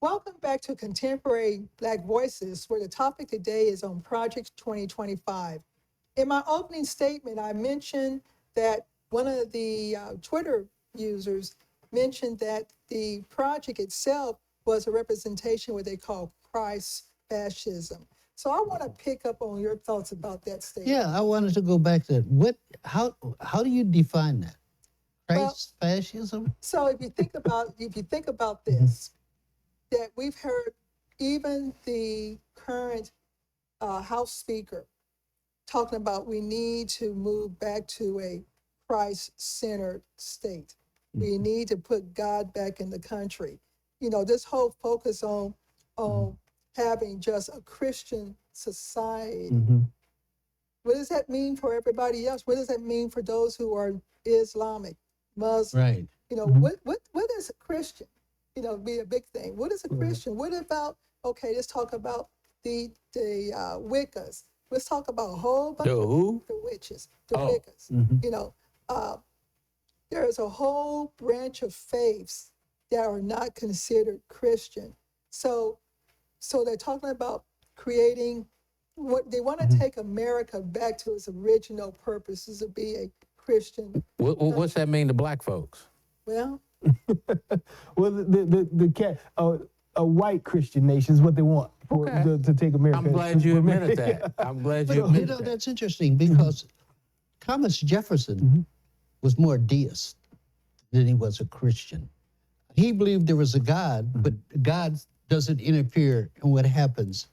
Welcome back to Contemporary Black Voices, where the topic today is on Project 2025. In my opening statement, I mentioned that one of the Twitter users mentioned that the project itself was a representation of what they call Christ fascism. So I want to pick up on your thoughts about that statement. Yeah, I wanted to go back to that. How do you define that? Well, Christ fascism? so if you think about this, that we've heard even the current House Speaker talking about we need to move back to a Christ-centered state. We need to put God back in the country. You know, this whole focus on having just a Christian society. What does that mean for everybody else? What does that mean for those who are Islamic, Muslim? Right. You know, what is a Christian? You know, be a big thing. What is a Christian? What about, okay, let's talk about the Wiccas. Let's talk about a whole bunch of the witches, the Wiccas. You know, there is a whole branch of faiths that are not considered Christian. So they're talking about creating what they want to take America back to its original purposes to be a Christian. What's that mean to black folks? Well, well, the cat a white Christian nation is what they want to take America. I'm glad you admitted that. I'm glad you You admitted know, that. that's interesting because Thomas Jefferson was more deist than he was a Christian. He believed there was a God, but God doesn't interfere in what happens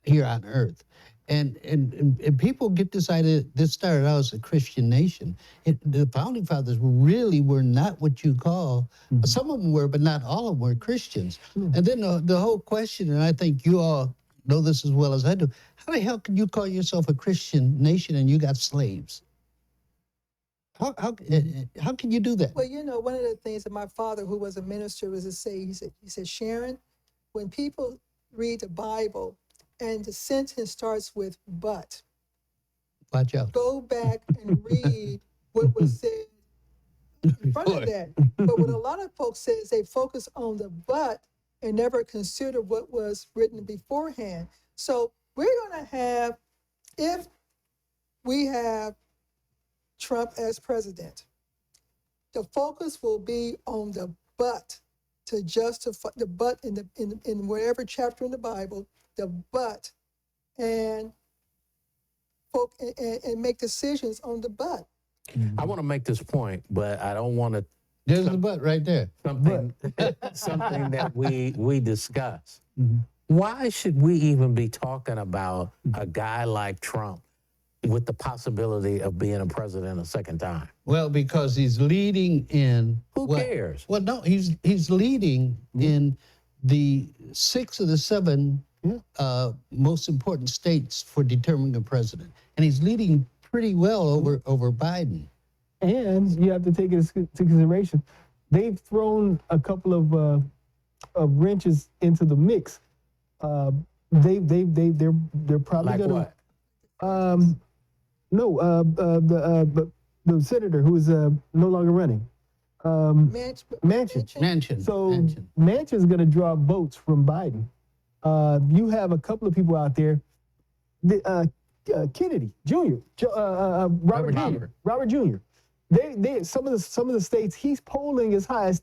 here on earth. And people get this idea, this started out as a Christian nation. The founding fathers really were not what you call, some of them were, but not all of them were Christians. And then the whole question, and I think you all know this as well as I do, how the hell can you call yourself a Christian nation and you got slaves? How can you do that? well, you know, one of the things that my father, who was a minister, was to say, he said, Sharon, when people read the Bible and the sentence starts with but, Watch out. go back and read what was said in front of that. But what a lot of folks say is they focus on the but and never consider what was written beforehand. So we're going to have, if we have Trump as president, the focus will be on the but, to justify the but in whatever chapter in the Bible, the but, and make decisions on the but. I want to make this point, but I don't want to There's the butt right there. something that we discuss. Why should we even be talking about a guy like Trump with the possibility of being a president a second time? Well, because he's leading in. Who cares? Well, no, he's leading in the 6 of the 7 most important states for determining a president, and he's leading pretty well over Biden. And you have to take into consideration, they've thrown a couple of wrenches into the mix. They're probably Like gonna. what? The senator who is no longer running. Manchin. Manchin. So Manchin. Manchin's going to draw votes from Biden. You have a couple of people out there, Kennedy Jr., Robert Jr. They some of the states he's polling as high as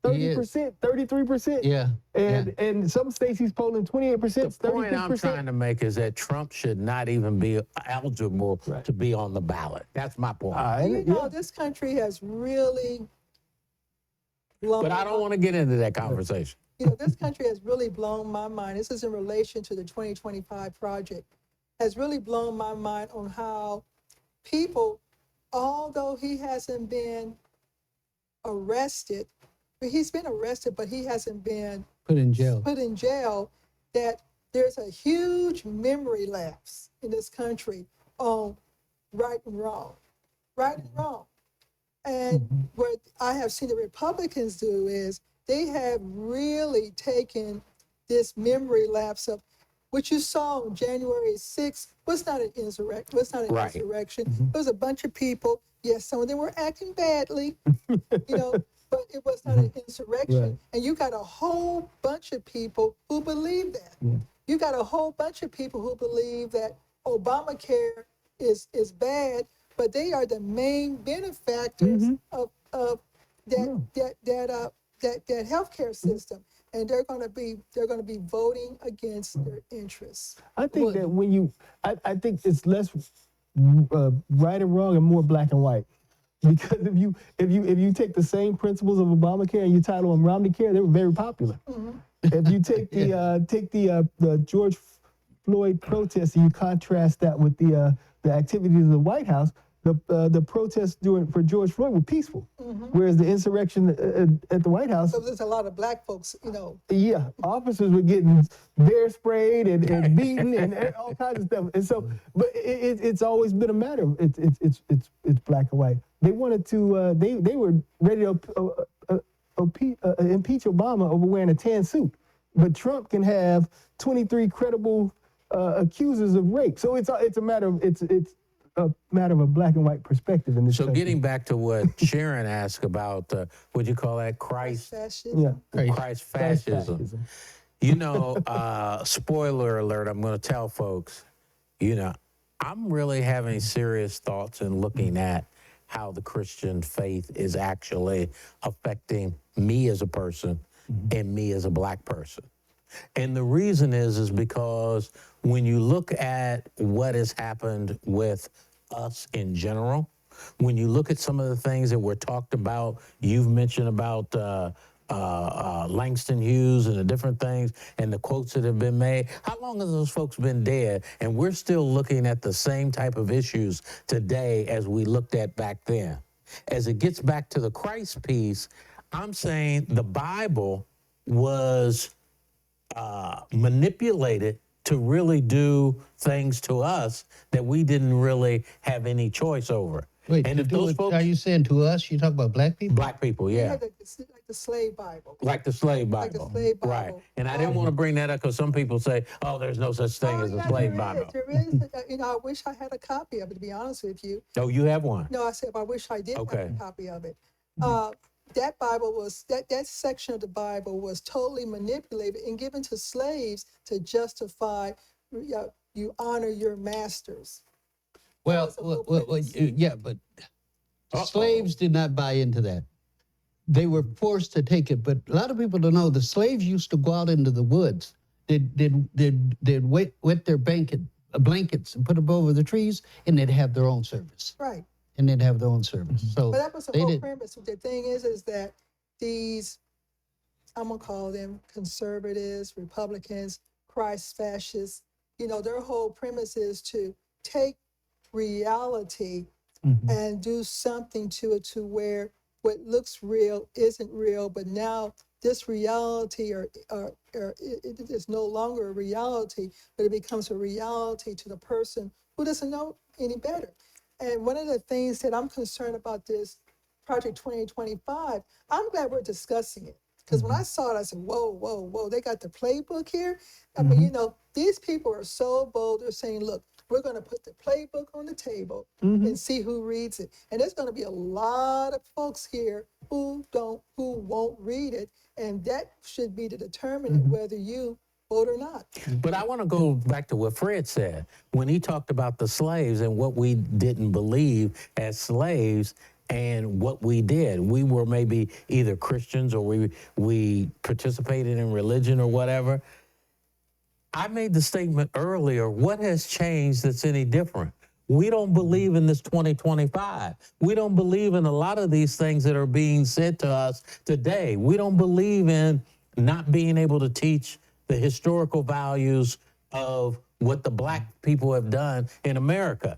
30%, 33%. Yeah. And some states he's polling 28%, The point I'm 36%. trying to make is that Trump should not even be eligible to be on the ballot. That's my point. You know, this country has really blown. But I don't want to get into that conversation. You know, this country has really blown my mind. This is in relation to the 2025 project. Has really blown my mind on how people, although he hasn't been arrested, he's been arrested, but he hasn't been Put in jail. that there's a huge memory lapse in this country on right and wrong. And what I have seen the Republicans do is they have really taken this memory lapse of what you saw on January 6th was not an insurrection. It was a bunch of people. Yes, some of them were acting badly, you know, but it was not an insurrection. Right. And you got a whole bunch of people who believe that. Yeah. You got a whole bunch of people who believe that Obamacare is bad, but they are the main benefactors of that healthcare system, and they're going to be voting against their interests. I think that when you, I think it's less right and wrong and more black and white. Because if you take the same principles of Obamacare and you title them Romneycare, they were very popular. If you take the George Floyd protests and you contrast that with the activities of the White House, the protests for George Floyd were peaceful, whereas the insurrection at the White House, So there's a lot of black folks, yeah, officers were getting bear sprayed and beaten and all kinds of stuff. And so, but it's always been a matter of it's black and white. They wanted to they were ready to impeach Obama over wearing a tan suit, but Trump can have 23 credible accusers of rape. So it's a matter of a matter of a black and white perspective in this. So country. getting back to what Sharon asked about, what'd you call that? fascism. Yeah. Christ fascism. You know, spoiler alert, I'm going to tell folks, I'm really having serious thoughts and looking at how the Christian faith is actually affecting me as a person and me as a black person. And the reason is because when you look at what has happened with us in general, when you look at some of the things that were talked about, you've mentioned about Langston Hughes and the different things and the quotes that have been made. How long have those folks been dead? And we're still looking at the same type of issues today as we looked at back then. As it gets back to the Christ piece, I'm saying the Bible was manipulated to really do things to us that we didn't really have any choice over. Wait, and if those folks, are you saying to us? You talk about black people? black people, You yeah. had like the slave Bible. Like the slave Bible. Like the slave Bible. Right. And I didn't want to bring that up because some people say, oh, there's no such thing as a yeah, slave there Bible. There is. I wish I had a copy of it, to be honest with you. Oh, you have one? No, I said I wish I did Okay. have a copy of it. That Bible was, that section of the Bible was totally manipulated and given to slaves to justify you honor your masters. Well, was the whole premise. yeah, but slaves did not buy into that. They were forced to take it, but a lot of people don't know the slaves used to go out into the woods. They'd wet their blankets and put them over the trees, and they'd have their own service. Right. And they'd have their own service. So But that was the they whole did. premise. The thing is that these, I'm gonna call them conservatives, Republicans, Christ fascists, their whole premise is to take reality and do something to it to where what looks real isn't real, but now this reality it is no longer a reality, but it becomes a reality to the person who doesn't know any better. And one of the things that I'm concerned about this Project 2025, I'm glad we're discussing it. Because when I saw it, I said, whoa, they got the playbook here. I mean, these people are so bold. They're saying, look, we're going to put the playbook on the table and see who reads it. And there's going to be a lot of folks here who won't read it. And that should be the determinant whether you vote or not. But I want to go back to what Fred said when he talked about the slaves and what we didn't believe as slaves and what we did. We were maybe either Christians or we participated in religion or whatever. I made the statement earlier, what has changed that's any different? We don't believe in this 2025. We don't believe in a lot of these things that are being said to us today. We don't believe in not being able to teach the historical values of what the black people have done in America.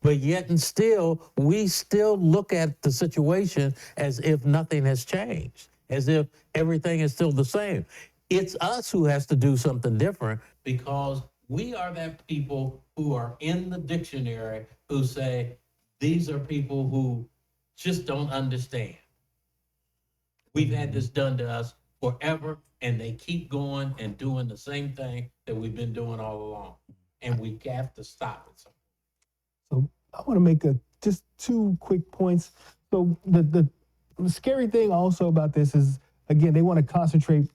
But yet and still, we still look at the situation as if nothing has changed, as if everything is still the same. It's us who has to do something different because we are that people who are in the dictionary who say, these are people who just don't understand. We've had this done to us forever, and they keep going and doing the same thing that we've been doing all along. And we have to stop it. So I want to make just two quick points. So the The scary thing also about this is, again, they want to concentrate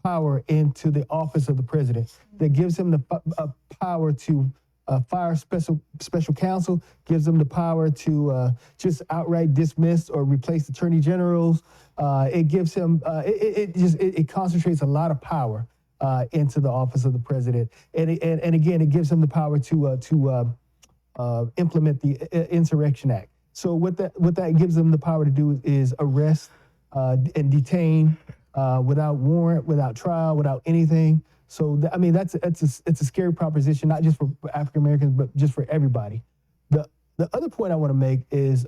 power into the office of the president. That gives him the power to fire special counsel, gives them the power to just outright dismiss or replace attorney generals. It gives him, it concentrates a lot of power into the office of the president. And again, it gives him the power to implement the Insurrection Act. So what that gives them the power to do is arrest and detain without warrant, without trial, without anything. So I mean, it's a scary proposition, not just for African Americans, but just for everybody. The other point I want to make is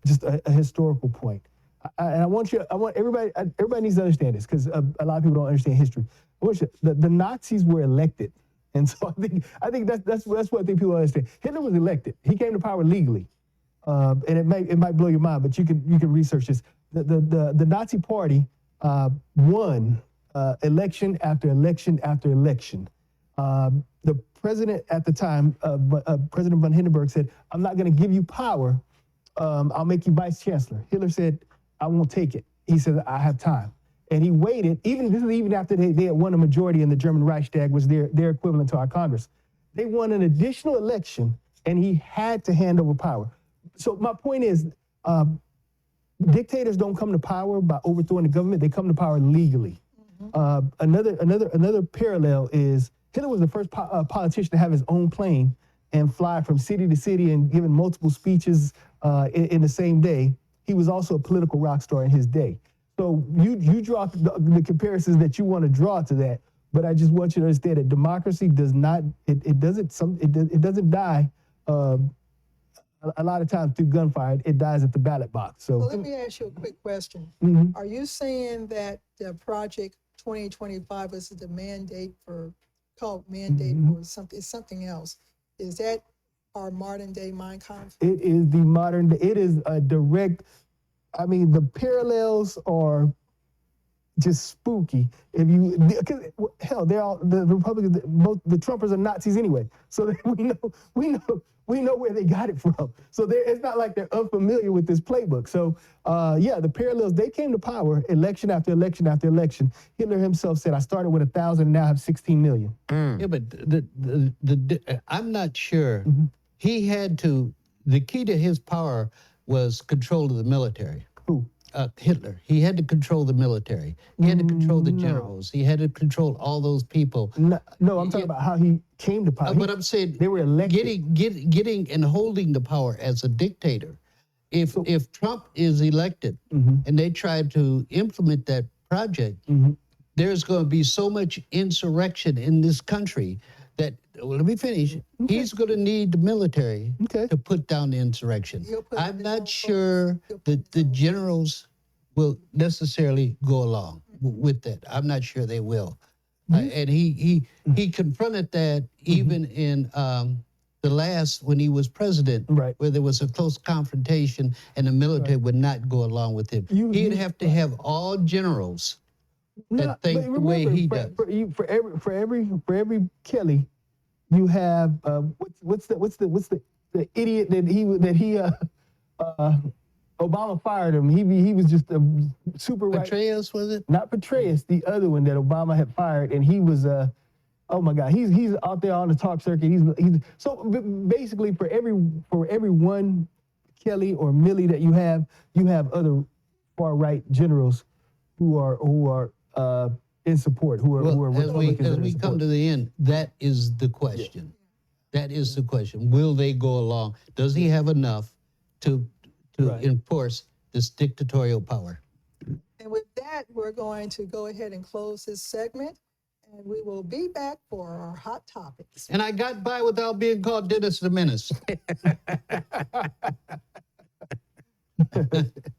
just a historical point. I want everybody needs to understand this, because a lot of people don't understand history. The Nazis were elected, and so I think that's what I think people understand. Hitler was elected. He came to power legally, and it might blow your mind, but you can research this. The Nazi Party won election after election after election. The president at the time, President von Hindenburg, said, "I'm not going to give you power. I'll make you vice chancellor." Hitler said, "I won't take it." He said, "I have time." And he waited, this is even after they had won a majority in the German Reichstag, was their equivalent to our Congress. They won an additional election, and he had to hand over power. So my point is, dictators don't come to power by overthrowing the government. They come to power legally. Another parallel is Hitler was the first politician to have his own plane and fly from city to city and giving multiple speeches in the same day. He was also a political rock star in his day. So you draw the comparisons that you want to draw to that, but I just want you to understand that democracy does not, it doesn't die a lot of times through gunfire. It dies at the ballot box. So let me ask you a quick question. Are you saying that the Project 2025 is the mandate called mandate or something? It's something else. Is that our modern day Mein Kampf? It is the modern. It is a direct. I mean, the parallels are just spooky. If you, hell, they're all the Republicans. Both the Trumpers are Nazis anyway. So we know where they got it from. So it's not like they're unfamiliar with this playbook. So yeah, the parallels. They came to power election after election after election. Hitler himself said, "I started with 1,000, and now I have 16 million." Yeah, but I'm not sure. He had to. The key to his power was control of the military. Who? Hitler. He had to control the military. He had to control the generals. He had to control all those people. No, I'm talking about how he came to power. But I'm saying they were elected. Getting and holding the power as a dictator. If Trump is elected and they try to implement that project, there's going to be so much insurrection in this country that, well, let me finish. Okay. He's going to need the military to put down the insurrection. I'm not sure that the generals will necessarily go along with that. I'm not sure they will. And he confronted that even in the last, when he was president, where there was a close confrontation and the military would not go along with him. He'd have to have all generals that think the way he does. For every Kelly, you have what's the idiot that Obama fired him. He was just a super right. Petraeus, was it? Not Petraeus, the other one that Obama had fired, and he was oh my God, he's out there on the talk circuit. He's so basically for every one Kelly or Milley that you have other far right generals who are in support, who are Republicans. As we come to the end, that is the question. Yeah. That is the question. Will they go along? Does he have enough to enforce this dictatorial power? And with that, we're going to go ahead and close this segment, and we will be back for our hot topics. And I got by without being called Dennis the Menace.